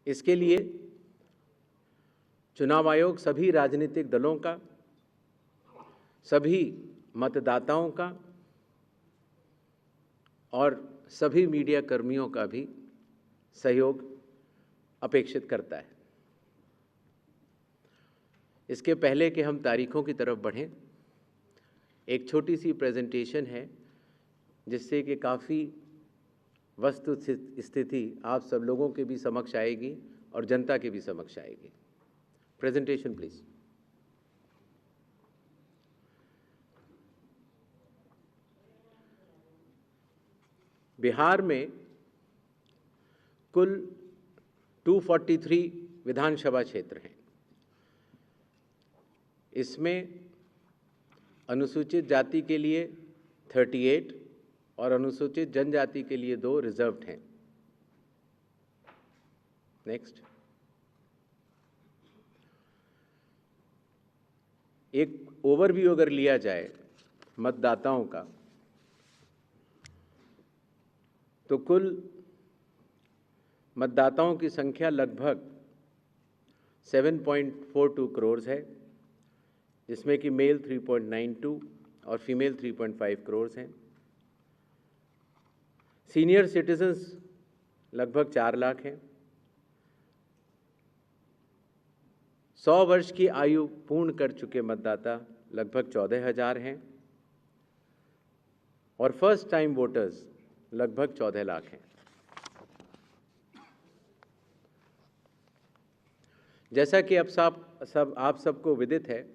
इसके लिए चुनाव आयोग सभी राजनीतिक दलों का, सभी मतदाताओं का और सभी मीडिया कर्मियों का भी सहयोग अपेक्षित करता है। इसके पहले कि हम तारीखों की तरफ बढ़ें, एक छोटी सी प्रेजेंटेशन है जिससे कि काफ़ी वस्तु स्थिति आप सब लोगों के भी समक्ष आएगी और जनता के भी समक्ष आएगी। Presentation please. बिहार में कुल 243 विधानसभा क्षेत्र हैं। इसमें अनुसूचित जाति के लिए 38 और अनुसूचित जनजाति के लिए 2 रिजर्व्ड हैं। नेक्स्ट। एक ओवरव्यू अगर लिया जाए मतदाताओं का, तो कुल मतदाताओं की संख्या लगभग 7.42 करोड़ है, जिसमें कि मेल 3.92 और फीमेल 3.5 करोड़ हैं। सीनियर सिटीजन्स लगभग 4 लाख हैं। 100 वर्ष की आयु पूर्ण कर चुके मतदाता लगभग 14,000 हैं और फर्स्ट टाइम वोटर्स लगभग 14 लाख हैं। जैसा कि आप सबको विदित है,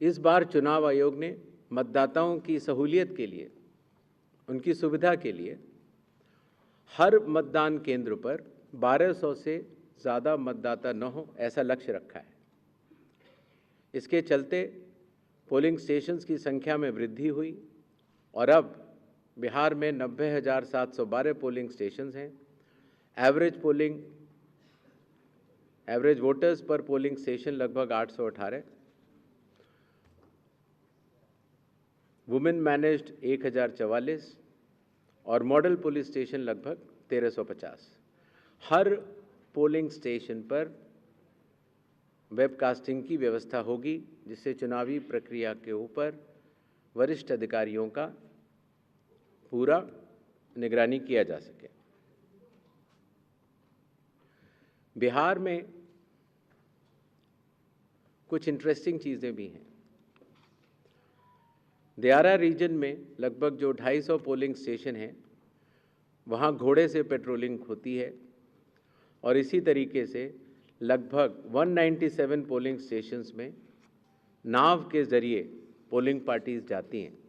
इस बार चुनाव आयोग ने मतदाताओं की सहूलियत के लिए, उनकी सुविधा के लिए हर मतदान केंद्र पर 1200 से ज़्यादा मतदाता न हो, ऐसा लक्ष्य रखा है। इसके चलते पोलिंग स्टेशंस की संख्या में वृद्धि हुई और अब बिहार में 90,712 पोलिंग स्टेशंस हैं। एवरेज वोटर्स पर पोलिंग स्टेशन लगभग 818। वुमेन मैनेज्ड 1044 और मॉडल पुलिस स्टेशन लगभग 1350। हर पोलिंग स्टेशन पर वेबकास्टिंग की व्यवस्था होगी, जिससे चुनावी प्रक्रिया के ऊपर वरिष्ठ अधिकारियों का पूरा निगरानी किया जा सके। बिहार में कुछ इंटरेस्टिंग चीज़ें भी हैं। दियारा रीजन में लगभग जो 250 पोलिंग स्टेशन हैं, वहाँ घोड़े से पेट्रोलिंग होती है और इसी तरीके से लगभग 197 पोलिंग स्टेशंस में नाव के ज़रिए पोलिंग पार्टीज जाती हैं।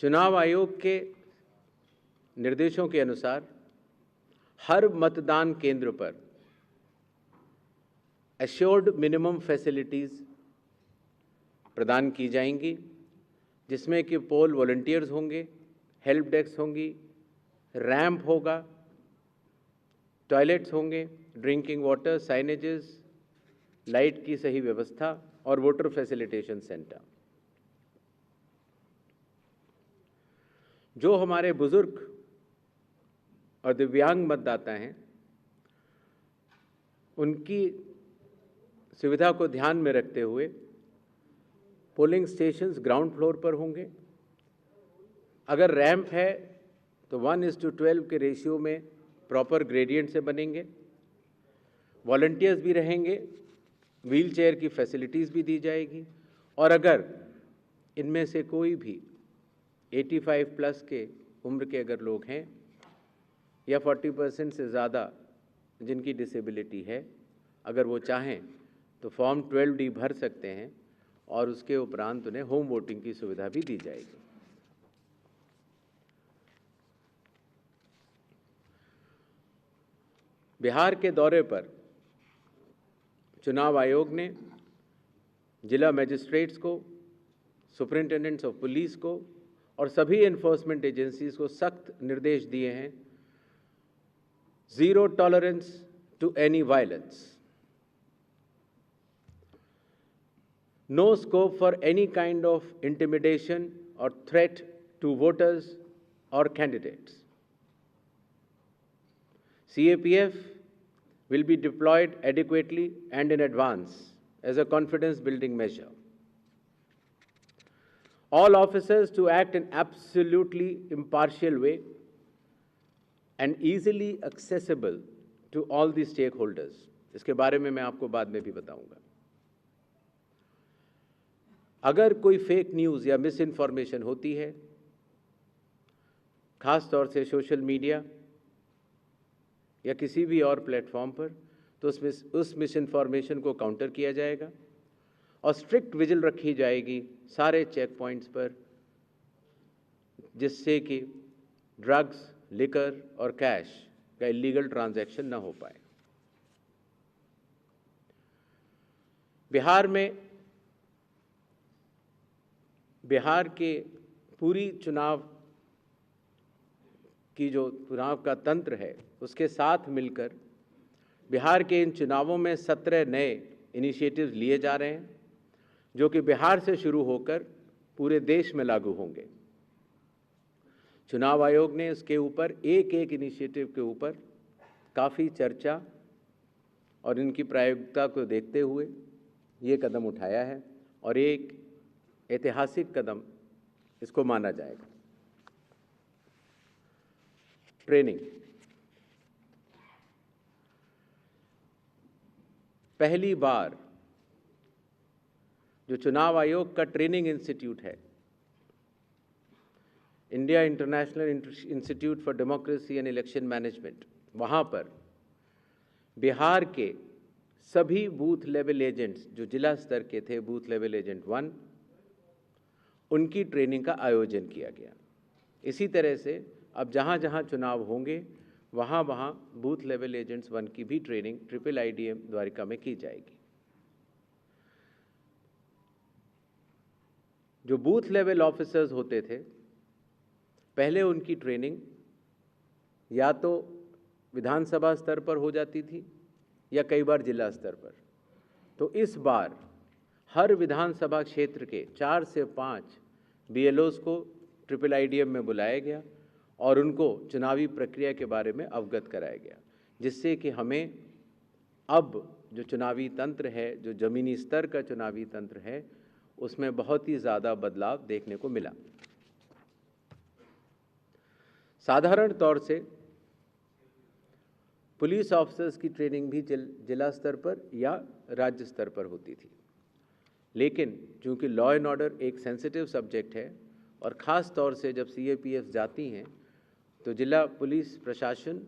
चुनाव आयोग के निर्देशों के अनुसार हर मतदान केंद्र पर एश्योर्ड मिनिमम फैसिलिटीज़ प्रदान की जाएंगी, जिसमें कि पोल वॉलंटियर्स होंगे, हेल्प डेस्क होंगी, रैंप होगा, टॉयलेट्स होंगे, ड्रिंकिंग वाटर, साइनेजेस, लाइट की सही व्यवस्था और वोटर फैसिलिटेशन सेंटर। जो हमारे बुजुर्ग और दिव्यांग मतदाता हैं, उनकी सुविधा को ध्यान में रखते हुए पोलिंग स्टेशंस ग्राउंड फ्लोर पर होंगे। अगर रैंप है तो 1:12 के रेशियो में प्रॉपर ग्रेडियंट से बनेंगे। वॉलंटियर्स भी रहेंगे, व्हील चेयर की फैसिलिटीज़ भी दी जाएगी और अगर इनमें से कोई भी 85 प्लस के उम्र के अगर लोग हैं या 40% से ज़्यादा जिनकी डिसेबिलिटी है, अगर वो चाहें तो फॉर्म 12D भर सकते हैं और उसके उपरांत उन्हें होम वोटिंग की सुविधा भी दी जाएगी। बिहार के दौरे पर चुनाव आयोग ने जिला मजिस्ट्रेट्स को, सुपरिंटेंडेंट्स ऑफ पुलिस को और सभी एनफोर्समेंट एजेंसीज को सख्त निर्देश दिए हैं। Zero tolerance to any violence, no scope for any kind of intimidation or threat to voters or candidates. CAPF will be deployed adequately and in advance as a confidence-building measure. All officers to act in absolutely impartial way and easily accessible to all the stakeholders. इसके बारे में मैं आपको बाद में भी बताऊंगा। अगर कोई फेक न्यूज़ या मिस इन्फॉर्मेशन होती है, खास तौर से सोशल मीडिया या किसी भी और प्लेटफॉर्म पर, तो उस मिस इन्फॉर्मेशन को काउंटर किया जाएगा और स्ट्रिक्ट विजिल रखी जाएगी सारे चेक पॉइंट्स पर, जिससे कि ड्रग्स, लिकर और कैश का इलीगल ट्रांजैक्शन न हो पाए। बिहार के पूरी चुनाव का तंत्र है, उसके साथ मिलकर बिहार के इन चुनावों में 17 नए इनिशिएटिव्स लिए जा रहे हैं, जो कि बिहार से शुरू होकर पूरे देश में लागू होंगे। चुनाव आयोग ने इसके ऊपर एक इनिशिएटिव के ऊपर काफ़ी चर्चा और इनकी प्रायोगिकता को देखते हुए ये कदम उठाया है और एक ऐतिहासिक कदम इसको माना जाएगा। ट्रेनिंग, पहली बार जो चुनाव आयोग का ट्रेनिंग इंस्टीट्यूट है, India international institute for democracy and election management, वहाँ पर बिहार के सभी बूथ लेवल एजेंट्स जो जिला स्तर के थे, बूथ लेवल एजेंट 1, उनकी ट्रेनिंग का आयोजन किया गया। इसी तरह से अब जहाँ जहाँ चुनाव होंगे वहाँ वहाँ बूथ लेवल एजेंट्स 1 की भी ट्रेनिंग IIIDM द्वारिका में की जाएगी। जो बूथ लेवल ऑफिसर्स होते थे, पहले उनकी ट्रेनिंग या तो विधानसभा स्तर पर हो जाती थी या कई बार जिला स्तर पर। तो इस बार हर विधानसभा क्षेत्र के 4 से 5 BLOs को IIIDM में बुलाया गया और उनको चुनावी प्रक्रिया के बारे में अवगत कराया गया, जिससे कि हमें अब जो चुनावी तंत्र है, जो ज़मीनी स्तर का चुनावी तंत्र है, उसमें बहुत ही ज़्यादा बदलाव देखने को मिला। साधारण तौर से पुलिस ऑफिसर्स की ट्रेनिंग भी जिला स्तर पर या राज्य स्तर पर होती थी, लेकिन चूंकि लॉ एंड ऑर्डर एक सेंसिटिव सब्जेक्ट है और ख़ास तौर से जब CAPF जाती हैं तो जिला पुलिस प्रशासन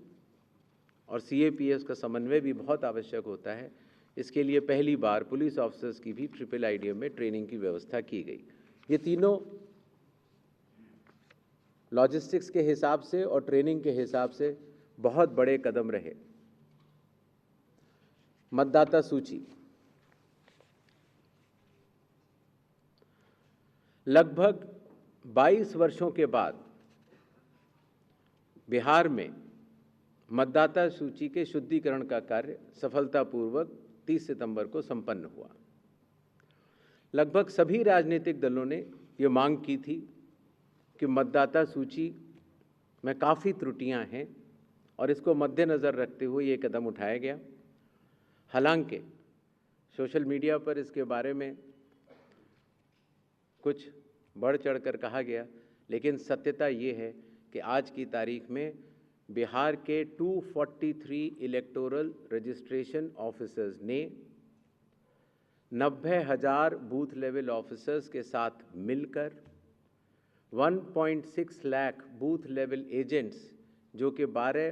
और CAPF का समन्वय भी बहुत आवश्यक होता है। इसके लिए पहली बार पुलिस ऑफिसर्स की भी IIIDM में ट्रेनिंग की व्यवस्था की गई। ये तीनों लॉजिस्टिक्स के हिसाब से और ट्रेनिंग के हिसाब से बहुत बड़े कदम रहे। मतदाता सूची, लगभग 22 वर्षों के बाद बिहार में मतदाता सूची के शुद्धिकरण का कार्य सफलतापूर्वक 30 सितंबर को संपन्न हुआ। लगभग सभी राजनीतिक दलों ने ये मांग की थी कि मतदाता सूची में काफ़ी त्रुटियां हैं और इसको मद्देनज़र रखते हुए ये कदम उठाया गया। हालांकि सोशल मीडिया पर इसके बारे में कुछ बढ़ चढ़कर कहा गया, लेकिन सत्यता ये है कि आज की तारीख में बिहार के 243 इलेक्टोरल रजिस्ट्रेशन ऑफिसर्स ने 90,000 बूथ लेवल ऑफिसर्स के साथ मिलकर 1.6 लाख बूथ लेवल एजेंट्स, जो कि 12